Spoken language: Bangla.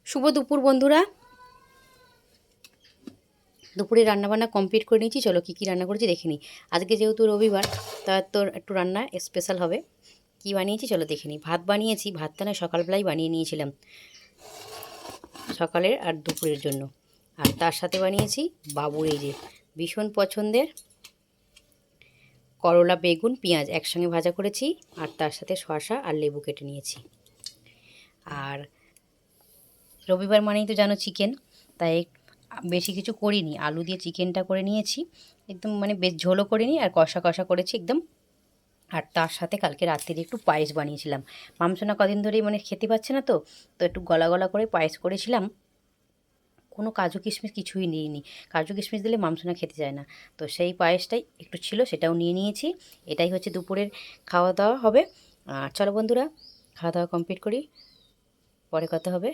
শুভ দুপুর বন্ধুরা। দুপুরে রান্নাবান্না কমপ্লিট করে নিয়েছি। চলো কী কী রান্না করেছি দেখে নিই। আজকে যেহেতু রবিবার, তা তো একটু রান্না স্পেশাল হবে। কি বানিয়েছি চলো দেখে নিই। ভাত বানিয়েছি, ভাতটা না সকালবেলায় বানিয়ে নিয়েছিলাম, সকালের আর দুপুরের জন্য। আর তার সাথে বানিয়েছি বাবুর এই যে ভীষণ পছন্দের করলা, বেগুন, পেঁয়াজ একসঙ্গে ভাজা করেছি। আর তার সাথে শসা আর লেবু কেটে নিয়েছি। আর রবিবার মানেই তো জানো চিকেন, তাই বেশি কিছু করিনি, আলু দিয়ে চিকেনটা করে নিয়েছি। একদম মানে বেশ ঝোলও করিনি আর কষা কষা করেছি একদম। আর তার সাথে কালকে রাত্রিরে একটু পায়েস বানিয়েছিলাম। মামসোনা কদিন ধরেই মানে খেতে পাচ্ছে না, তো তো একটু গলা গলা করে পায়েস করেছিলাম। কোনো কাজু কিশমিশ কিছুই নিইনি, কাজু কিশমিশ দিলে মামসোনা খেতে চায় না। তো সেই পায়েসটাই একটু ছিল, সেটাও নিয়ে নিয়েছি। এটাই হচ্ছে দুপুরের খাওয়া দাওয়া হবে। আর চলো বন্ধুরা, খাওয়া দাওয়া কমপ্লিট করি, পরে কথা হবে।